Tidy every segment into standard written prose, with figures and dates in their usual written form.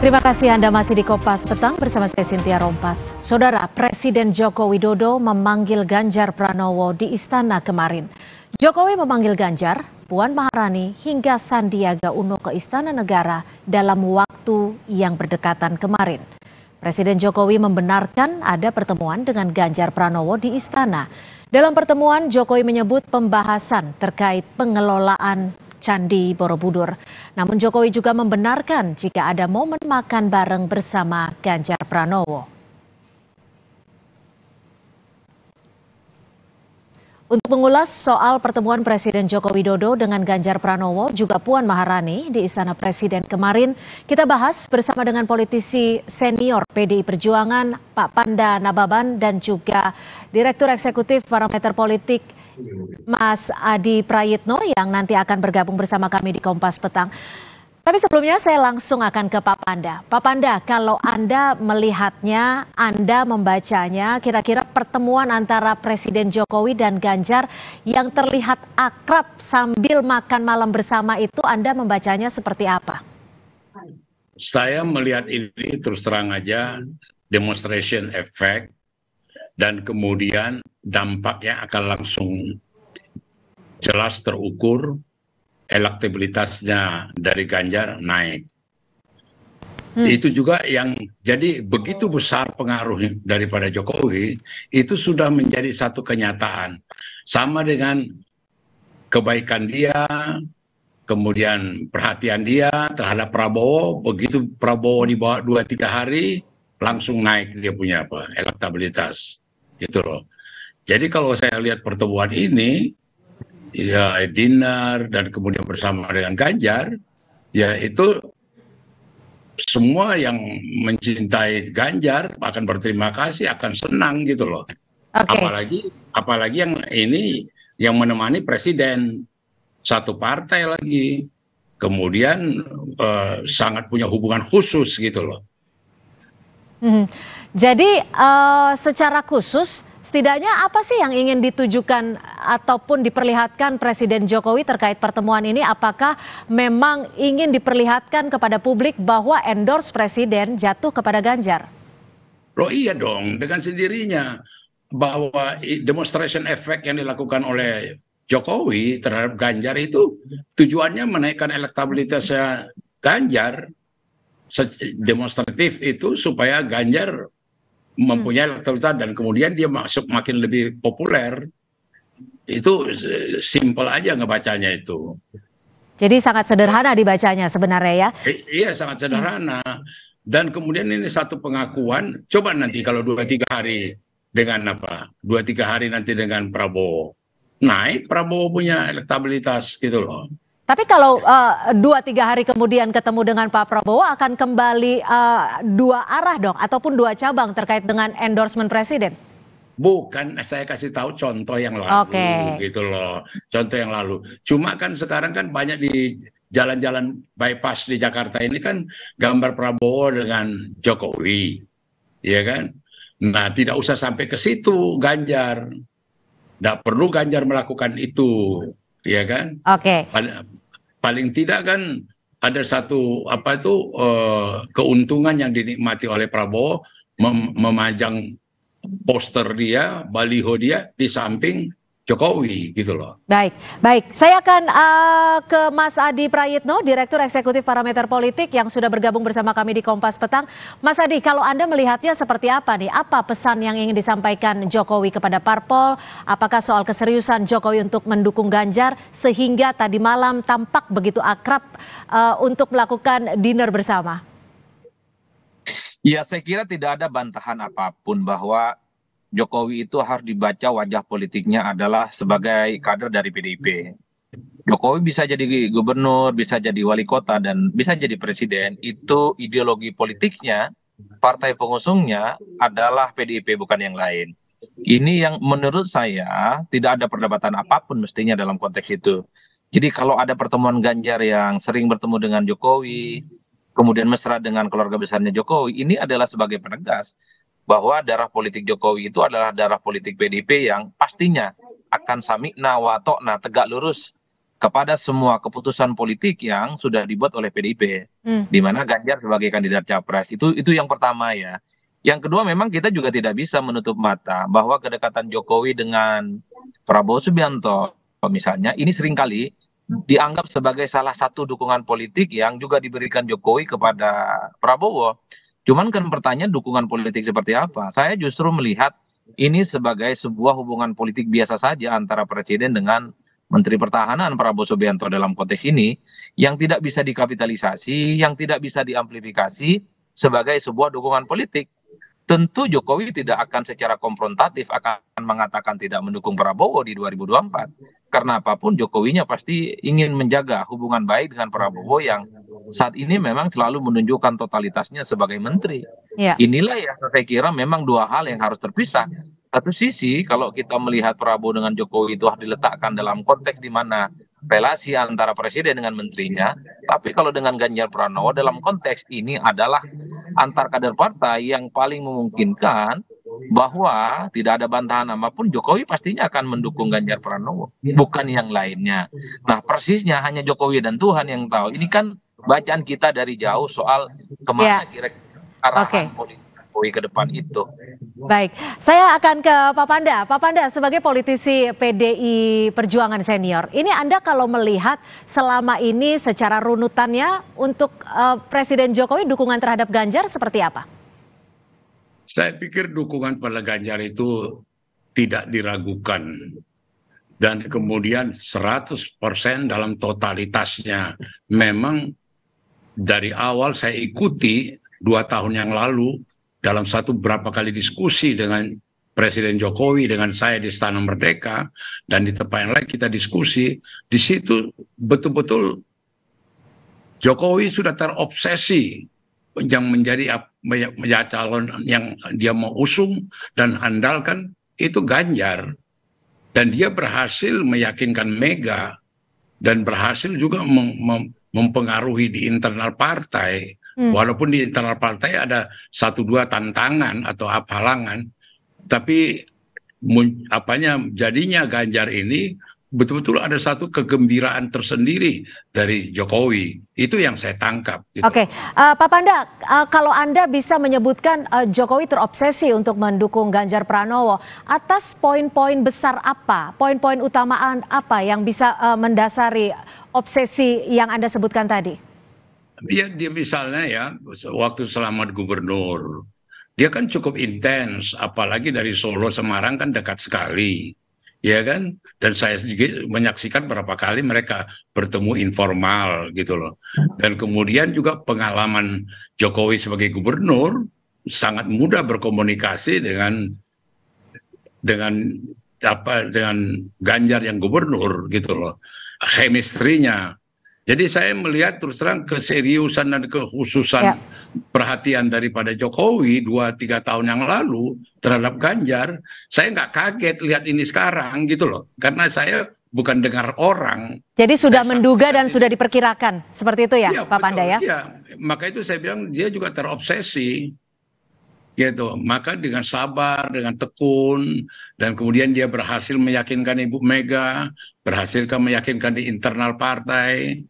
Terima kasih Anda masih di Kompas Petang bersama saya Cynthia Rompas. Saudara, Presiden Joko Widodo memanggil Ganjar Pranowo di istana kemarin. Jokowi memanggil Ganjar, Puan Maharani hingga Sandiaga Uno ke Istana Negara dalam waktu yang berdekatan kemarin. Presiden Jokowi membenarkan ada pertemuan dengan Ganjar Pranowo di istana. Dalam pertemuan, Jokowi menyebut pembahasan terkait pengelolaan Candi Borobudur. Namun Jokowi juga membenarkan jika ada momen makan bareng bersama Ganjar Pranowo. Untuk mengulas soal pertemuan Presiden Joko Widodo dengan Ganjar Pranowo juga Puan Maharani di Istana Presiden kemarin, kita bahas bersama dengan politisi senior PDI Perjuangan Pak Panda Nababan dan juga Direktur Eksekutif Parameter Politik Mas Adi Prayitno yang nanti akan bergabung bersama kami di Kompas Petang. Tapi sebelumnya saya langsung akan ke Pak Panda. Pak Panda, kalau Anda melihatnya, Anda membacanya, kira-kira pertemuan antara Presiden Jokowi dan Ganjar yang terlihat akrab sambil makan malam bersama itu, Anda membacanya seperti apa? Saya melihat ini terus terang aja demonstration effect. Dan kemudian dampaknya akan langsung jelas terukur, elektabilitasnya dari Ganjar naik. Itu juga yang jadi begitu besar pengaruh daripada Jokowi, itu sudah menjadi satu kenyataan. Sama dengan kebaikan dia, kemudian perhatian dia terhadap Prabowo, begitu Prabowo di bawah 2-3 hari, langsung naik dia punya elektabilitas. Gitu loh. Jadi kalau saya lihat pertemuan ini, ya dinner dan kemudian bersama dengan Ganjar, ya itu semua yang mencintai Ganjar akan berterima kasih, akan senang gitu loh. Okay. Apalagi yang ini yang menemani presiden satu partai lagi, kemudian sangat punya hubungan khusus gitu loh. Jadi secara khusus setidaknya apa sih yang ingin ditujukan ataupun diperlihatkan Presiden Jokowi terkait pertemuan ini? Apakah memang ingin diperlihatkan kepada publik bahwa endorse Presiden jatuh kepada Ganjar? Loh iya dong, dengan sendirinya bahwa demonstration effect yang dilakukan oleh Jokowi terhadap Ganjar itu tujuannya menaikkan elektabilitasnya Ganjar. Demonstratif itu supaya Ganjar mempunyai elektabilitas dan kemudian dia makin lebih populer. Itu simpel aja ngebacanya itu. Jadi sangat sederhana dibacanya sebenarnya ya? Iya sangat sederhana. Dan kemudian ini satu pengakuan, coba nanti kalau 2-3 hari dengan apa? 2-3 hari nanti dengan Prabowo. Naik Prabowo punya elektabilitas gitu loh. Tapi kalau 2-3 hari kemudian ketemu dengan Pak Prabowo akan kembali dua arah dong ataupun dua cabang terkait dengan endorsement presiden? Bukan, saya kasih tahu contoh yang lalu gitu loh. Contoh yang lalu. Cuma kan sekarang kan banyak di jalan-jalan bypass di Jakarta ini kan gambar Prabowo dengan Jokowi. Ya kan? Nah, tidak usah sampai ke situ Ganjar. Tidak perlu Ganjar melakukan itu. Ya kan? Oke. Paling tidak kan ada satu keuntungan yang dinikmati oleh Prabowo memajang poster dia, baliho dia di samping Jokowi gitu loh. Baik. Saya akan ke Mas Adi Prayitno, Direktur Eksekutif Parameter Politik yang sudah bergabung bersama kami di Kompas Petang. Mas Adi, kalau Anda melihatnya seperti apa nih? Apa pesan yang ingin disampaikan Jokowi kepada parpol? Apakah soal keseriusan Jokowi untuk mendukung Ganjar sehingga tadi malam tampak begitu akrab untuk melakukan dinner bersama? Ya, saya kira tidak ada bantahan apapun bahwa Jokowi itu harus dibaca wajah politiknya adalah sebagai kader dari PDIP. Jokowi bisa jadi gubernur, bisa jadi wali kota, dan bisa jadi presiden. Itu ideologi politiknya, partai pengusungnya adalah PDIP bukan yang lain. Ini yang menurut saya tidak ada perdebatan apapun mestinya dalam konteks itu. Jadi kalau ada pertemuan Ganjar yang sering bertemu dengan Jokowi, kemudian mesra dengan keluarga besarnya Jokowi, ini adalah sebagai penegas bahwa darah politik Jokowi itu adalah darah politik PDIP yang pastinya akan samikna wa ta'na, tegak lurus kepada semua keputusan politik yang sudah dibuat oleh PDIP, di mana Ganjar sebagai kandidat capres. Itu yang pertama ya. Yang kedua, memang kita juga tidak bisa menutup mata bahwa kedekatan Jokowi dengan Prabowo Subianto misalnya ini seringkali dianggap sebagai salah satu dukungan politik yang juga diberikan Jokowi kepada Prabowo. Cuman kan pertanyaan dukungan politik seperti apa? Saya justru melihat ini sebagai sebuah hubungan politik biasa saja antara presiden dengan Menteri Pertahanan Prabowo Subianto dalam konteks ini, yang tidak bisa dikapitalisasi, yang tidak bisa diamplifikasi sebagai sebuah dukungan politik. Tentu Jokowi tidak akan secara konfrontatif akan mengatakan tidak mendukung Prabowo di 2024. Karena apapun Jokowinya pasti ingin menjaga hubungan baik dengan Prabowo yang saat ini memang selalu menunjukkan totalitasnya sebagai menteri. Ya. Inilah yang saya kira memang dua hal yang harus terpisah. Satu sisi kalau kita melihat Prabowo dengan Jokowi itu harus diletakkan dalam konteks di mana relasi antara presiden dengan menterinya, tapi kalau dengan Ganjar Pranowo dalam konteks ini adalah antar kader partai yang paling memungkinkan bahwa tidak ada bantahan apapun Jokowi pastinya akan mendukung Ganjar Pranowo, bukan yang lainnya. Nah, persisnya hanya Jokowi dan Tuhan yang tahu. Ini kan bacaan kita dari jauh soal kemana kira-kira arahan politik Jokowi ke depan itu. Baik, saya akan ke Pak Panda. Pak Panda, sebagai politisi PDI Perjuangan senior, ini Anda kalau melihat selama ini secara runutannya untuk Presiden Jokowi dukungan terhadap Ganjar seperti apa? Saya pikir dukungan pada Ganjar itu tidak diragukan. Dan kemudian 100% dalam totalitasnya. Memang dari awal saya ikuti 2 tahun yang lalu, dalam berapa kali diskusi dengan Presiden Jokowi dengan saya di Istana Merdeka dan di tempat yang lain kita diskusi, di situ betul-betul Jokowi sudah terobsesi yang menjadi calon yang dia mau usung dan andalkan itu Ganjar, dan dia berhasil meyakinkan Mega dan berhasil juga mempengaruhi di internal partai. Walaupun di internal partai ada 1-2 tantangan atau halangan, tapi jadinya Ganjar ini betul-betul ada satu kegembiraan tersendiri dari Jokowi. Itu yang saya tangkap. Gitu. Oke, Pak Panda, kalau Anda bisa menyebutkan Jokowi terobsesi untuk mendukung Ganjar Pranowo, atas poin-poin besar apa, poin-poin utamaan apa yang bisa mendasari obsesi yang Anda sebutkan tadi? Dia misalnya ya, waktu selamat gubernur, dia kan cukup intens, apalagi dari Solo Semarang kan dekat sekali, ya kan? Dan saya juga menyaksikan berapa kali mereka bertemu informal gitu loh. Dan kemudian juga pengalaman Jokowi sebagai gubernur sangat mudah berkomunikasi dengan Ganjar yang gubernur gitu loh, chemistry-nya. Jadi saya melihat terus terang keseriusan dan kekhususan perhatian daripada Jokowi 2-3 tahun yang lalu terhadap Ganjar. Saya nggak kaget lihat ini sekarang gitu loh. Karena saya bukan dengar orang. Jadi sudah menduga dan sudah diperkirakan. Seperti itu ya, Pak Panda ya? Iya, maka itu saya bilang dia juga terobsesi. Gitu. Maka dengan sabar, dengan tekun, dan kemudian dia berhasil meyakinkan Ibu Mega, berhasil meyakinkan di internal partai.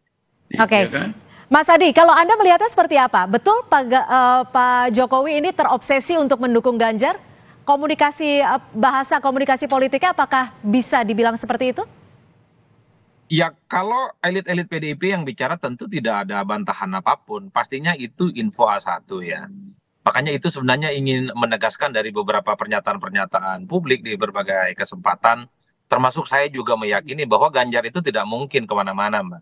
Oke, ya kan? Mas Adi, kalau Anda melihatnya seperti apa? Betul Pak Jokowi ini terobsesi untuk mendukung Ganjar? Bahasa komunikasi politiknya apakah bisa dibilang seperti itu? Ya, kalau elit-elit PDIP yang bicara tentu tidak ada bantahan apapun. Pastinya itu info A1 ya. Makanya itu sebenarnya ingin menegaskan dari beberapa pernyataan-pernyataan publik di berbagai kesempatan. Termasuk saya juga meyakini bahwa Ganjar itu tidak mungkin kemana-mana, Mbak.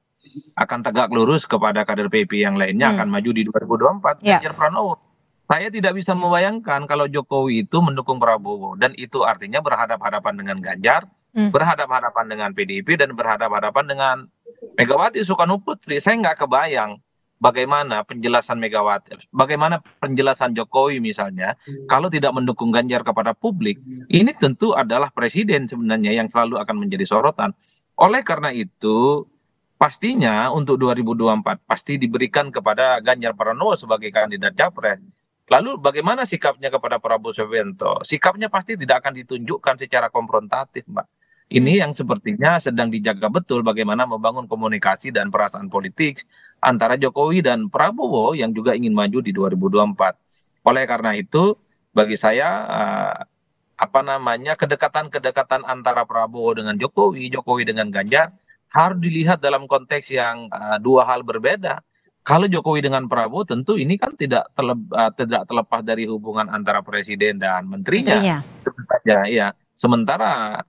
Akan tegak lurus kepada kader PDIP yang lainnya akan maju di 2024. Ganjar Pranowo. Saya tidak bisa membayangkan kalau Jokowi itu mendukung Prabowo. Dan itu artinya berhadapan-hadapan dengan Ganjar, berhadapan-hadapan dengan PDIP, dan berhadapan-hadapan dengan Megawati Soekarno Putri. Saya nggak kebayang bagaimana penjelasan Megawati, bagaimana penjelasan Jokowi misalnya, kalau tidak mendukung Ganjar kepada publik. Ini tentu adalah presiden sebenarnya yang selalu akan menjadi sorotan. Oleh karena itu, pastinya untuk 2024 pasti diberikan kepada Ganjar Pranowo sebagai kandidat capres. Lalu bagaimana sikapnya kepada Prabowo Subianto? Sikapnya pasti tidak akan ditunjukkan secara konfrontatif, Mbak. Ini yang sepertinya sedang dijaga betul bagaimana membangun komunikasi dan perasaan politik antara Jokowi dan Prabowo yang juga ingin maju di 2024. Oleh karena itu, bagi saya apa namanya kedekatan-kedekatan antara Prabowo dengan Jokowi, Jokowi dengan Ganjar harus dilihat dalam konteks yang dua hal berbeda. Kalau Jokowi dengan Prabowo tentu ini kan tidak terlepas dari hubungan antara presiden dan menterinya. Menterinya. Tentu saja, ya. Sementara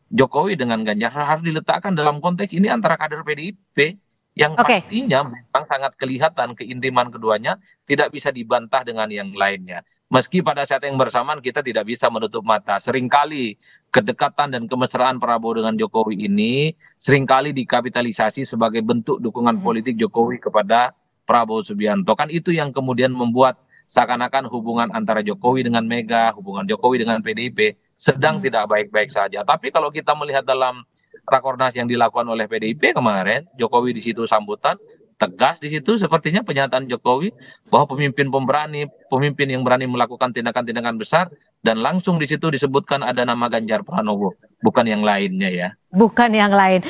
Jokowi dengan Ganjar harus diletakkan dalam konteks ini antara kader PDIP yang Oke. pastinya memang sangat kelihatan keintiman keduanya tidak bisa dibantah dengan yang lainnya. Meski pada saat yang bersamaan kita tidak bisa menutup mata. Seringkali kedekatan dan kemesraan Prabowo dengan Jokowi ini seringkali dikapitalisasi sebagai bentuk dukungan politik Jokowi kepada Prabowo Subianto. Kan itu yang kemudian membuat seakan-akan hubungan antara Jokowi dengan Mega, hubungan Jokowi dengan PDIP sedang tidak baik-baik saja. Tapi kalau kita melihat dalam rakornas yang dilakukan oleh PDIP kemarin, Jokowi di situ sambutan tegas di situ sepertinya pernyataan Jokowi bahwa pemimpin yang berani melakukan tindakan-tindakan besar dan langsung di situ disebutkan ada nama Ganjar Pranowo, bukan yang lainnya ya. Bukan yang lain.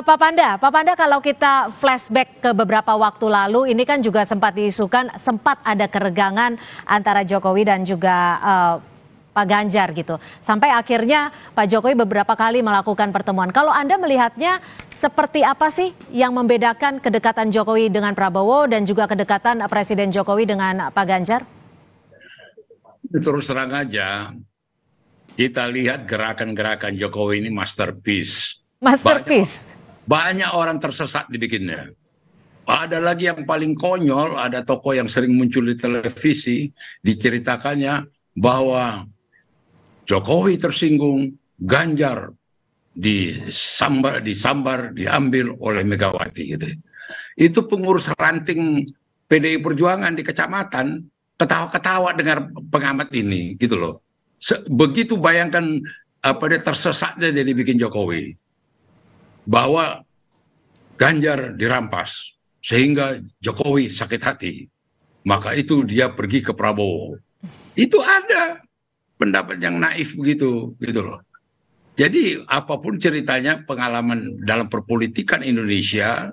Pak Panda kalau kita flashback ke beberapa waktu lalu, ini kan juga sempat diisukan, sempat ada keregangan antara Jokowi dan juga Pak Ganjar gitu. Sampai akhirnya Pak Jokowi beberapa kali melakukan pertemuan. Kalau Anda melihatnya seperti apa sih yang membedakan kedekatan Jokowi dengan Prabowo dan juga kedekatan Presiden Jokowi dengan Pak Ganjar? Terus terang aja, kita lihat gerakan-gerakan Jokowi ini masterpiece. Masterpiece. Banyak orang tersesat dibikinnya. Ada lagi yang paling konyol, ada tokoh yang sering muncul di televisi, diceritakannya bahwa Jokowi tersinggung, Ganjar disambar, diambil oleh Megawati gitu. Itu pengurus ranting PDI Perjuangan di kecamatan ketawa-ketawa dengar pengamat ini gitu loh. Begitu bayangkan apa dia tersesatnya jadi bikin Jokowi. Bahwa Ganjar dirampas sehingga Jokowi sakit hati. Maka itu dia pergi ke Prabowo. Itu ada pendapat yang naif begitu gitu loh. Jadi apapun ceritanya pengalaman dalam perpolitikan Indonesia,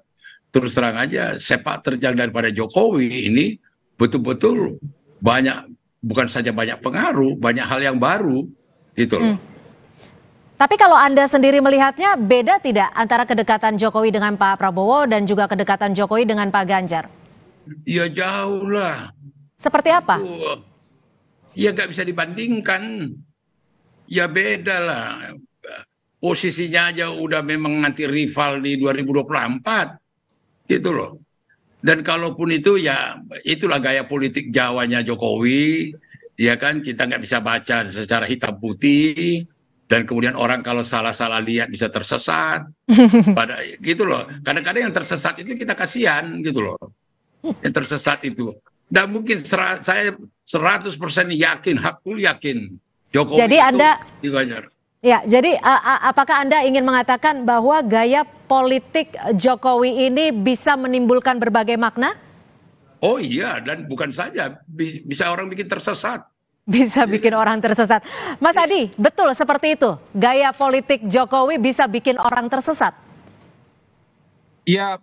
terus terang aja sepak terjang daripada Jokowi ini betul-betul banyak, bukan saja banyak pengaruh, banyak hal yang baru gitu loh. Tapi kalau Anda sendiri melihatnya beda tidak antara kedekatan Jokowi dengan Pak Prabowo dan juga kedekatan Jokowi dengan Pak Ganjar? Ya jauh lah. Seperti apa? Ya nggak bisa dibandingkan. Ya beda lah. Posisinya aja udah memang nanti rival di 2024. Gitu loh. Dan kalaupun itu ya itulah gaya politik Jawanya Jokowi. Ya kan kita nggak bisa baca secara hitam putih. Dan kemudian orang kalau salah-salah lihat bisa tersesat. Pada gitu loh. Kadang-kadang yang tersesat itu kita kasihan gitu loh. Yang tersesat itu. Dan mungkin saya 100% yakin, hakul yakin Jokowi jadi itu Anda Ganjar. Ya, jadi apakah Anda ingin mengatakan bahwa gaya politik Jokowi ini bisa menimbulkan berbagai makna? Oh iya, dan bukan saja bisa orang bikin tersesat. Bisa bikin orang tersesat. Mas Adi, betul seperti itu. Gaya politik Jokowi bisa bikin orang tersesat. Ya,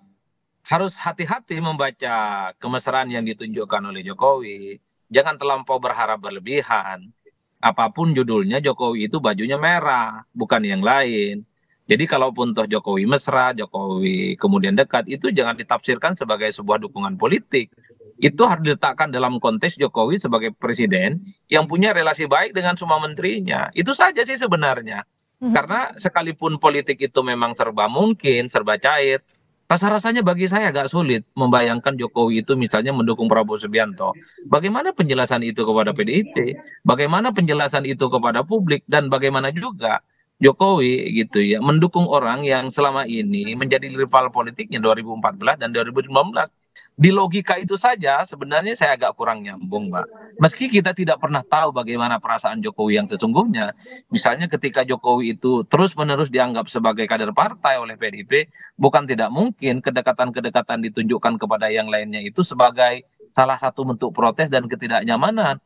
harus hati-hati membaca kemesraan yang ditunjukkan oleh Jokowi. Jangan terlampau berharap berlebihan. Apapun judulnya, Jokowi itu bajunya merah, bukan yang lain. Jadi kalaupun toh Jokowi mesra, Jokowi kemudian dekat, itu jangan ditafsirkan sebagai sebuah dukungan politik. Itu harus diletakkan dalam konteks Jokowi sebagai presiden yang punya relasi baik dengan semua menterinya. Itu saja sih sebenarnya. Karena sekalipun politik itu memang serba mungkin, serba cair, rasa-rasanya bagi saya agak sulit membayangkan Jokowi itu misalnya mendukung Prabowo Subianto. Bagaimana penjelasan itu kepada PDIP? Bagaimana penjelasan itu kepada publik? Dan bagaimana juga Jokowi gitu ya mendukung orang yang selama ini menjadi rival politiknya 2014 dan 2015. Di logika itu saja sebenarnya saya agak kurang nyambung, Mbak. Meski kita tidak pernah tahu bagaimana perasaan Jokowi yang sesungguhnya. Misalnya ketika Jokowi itu terus-menerus dianggap sebagai kader partai oleh PDIP, bukan tidak mungkin kedekatan-kedekatan ditunjukkan kepada yang lainnya itu sebagai salah satu bentuk protes dan ketidaknyamanan.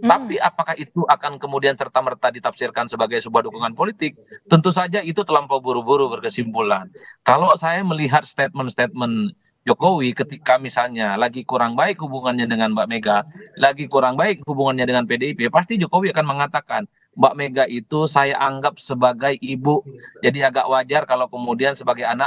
Tapi apakah itu akan kemudian serta-merta ditafsirkan sebagai sebuah dukungan politik? Tentu saja itu terlampau buru-buru berkesimpulan. Kalau saya melihat statement-statement Jokowi ketika misalnya lagi kurang baik hubungannya dengan Mbak Mega, lagi kurang baik hubungannya dengan PDIP, pasti Jokowi akan mengatakan, Mbak Mega itu saya anggap sebagai ibu, jadi agak wajar kalau kemudian sebagai anak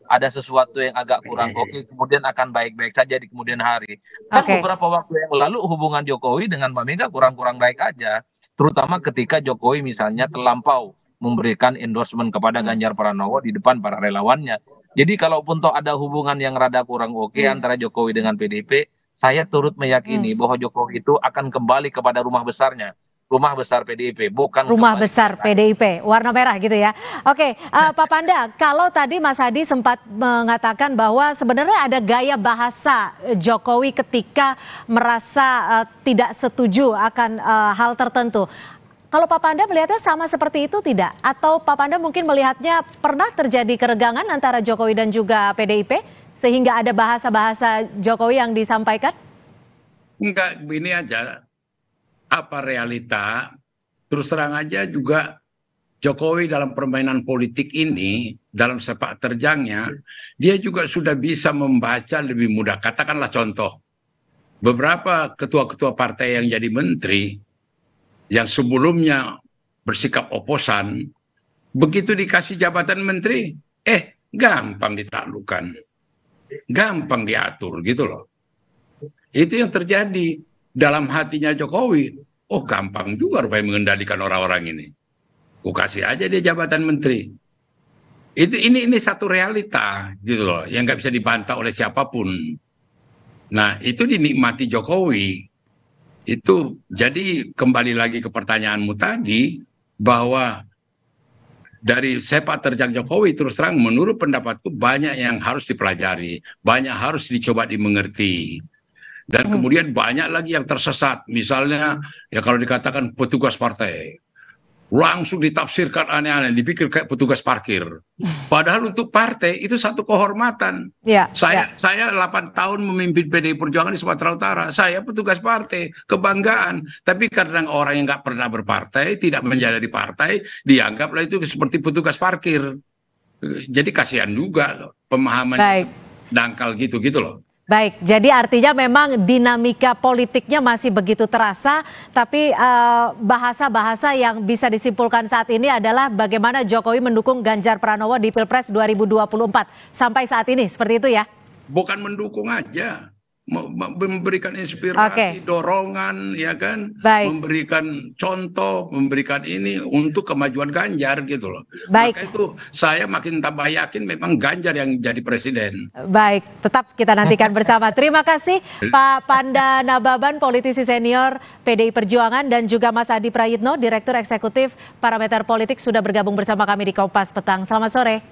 ada sesuatu yang agak kurang oke, kemudian akan baik-baik saja di kemudian hari. Kan Oke. beberapa waktu yang lalu hubungan Jokowi dengan Mbak Mega kurang-kurang baik aja, terutama ketika Jokowi misalnya terlampau memberikan endorsement kepada Ganjar Pranowo di depan para relawannya. Jadi kalaupun toh ada hubungan yang rada kurang oke antara Jokowi dengan PDIP, saya turut meyakini bahwa Jokowi itu akan kembali kepada rumah besarnya, rumah besar PDIP, bukan Rumah kembali besar PDIP, warna merah gitu ya. Oke, Pak Panda, kalau tadi Mas Hadi sempat mengatakan bahwa sebenarnya ada gaya bahasa Jokowi ketika merasa tidak setuju akan hal tertentu. Kalau Pak Panda melihatnya sama seperti itu tidak? Atau Pak Panda mungkin melihatnya pernah terjadi keregangan antara Jokowi dan juga PDIP sehingga ada bahasa-bahasa Jokowi yang disampaikan? Enggak, begini aja. Apa realita? Terus terang aja juga Jokowi dalam permainan politik ini, dalam sepak terjangnya, dia juga sudah bisa membaca lebih mudah. Katakanlah contoh, beberapa ketua-ketua partai yang jadi menteri, yang sebelumnya bersikap oposan, begitu dikasih jabatan menteri, gampang ditaklukkan, gampang diatur gitu loh. Itu yang terjadi dalam hatinya Jokowi. Oh, gampang juga rupanya mengendalikan orang-orang ini. Ku kasih aja dia jabatan menteri. Ini satu realita gitu loh, yang nggak bisa dibantah oleh siapapun. Nah, itu dinikmati Jokowi. Itu jadi kembali lagi ke pertanyaanmu tadi, bahwa dari sepak terjang Jokowi terus terang menurut pendapatku banyak yang harus dipelajari, banyak harus dicoba dimengerti. Dan kemudian banyak lagi yang tersesat. Misalnya ya kalau dikatakan petugas partai, langsung ditafsirkan aneh-aneh, dipikir kayak petugas parkir. Padahal untuk partai itu satu kehormatan. Saya 8 tahun memimpin PDI Perjuangan di Sumatera Utara. Saya petugas partai, kebanggaan. Tapi karena orang yang nggak pernah berpartai, tidak menjadi partai, dianggaplah itu seperti petugas parkir. Jadi kasihan juga pemahaman dangkal gitu loh. Baik, jadi artinya memang dinamika politiknya masih begitu terasa, tapi bahasa-bahasa yang bisa disimpulkan saat ini adalah bagaimana Jokowi mendukung Ganjar Pranowo di Pilpres 2024 sampai saat ini, seperti itu ya? Bukan mendukung aja, memberikan inspirasi, dorongan, ya kan, memberikan contoh, memberikan ini untuk kemajuan Ganjar gitu loh. Maka itu saya makin tambah yakin memang Ganjar yang jadi presiden. Baik, tetap kita nantikan bersama. Terima kasih Pak Panda Nababan, politisi senior PDI Perjuangan, dan juga Mas Adi Prayitno, Direktur Eksekutif Parameter Politik, sudah bergabung bersama kami di Kompas Petang. Selamat sore.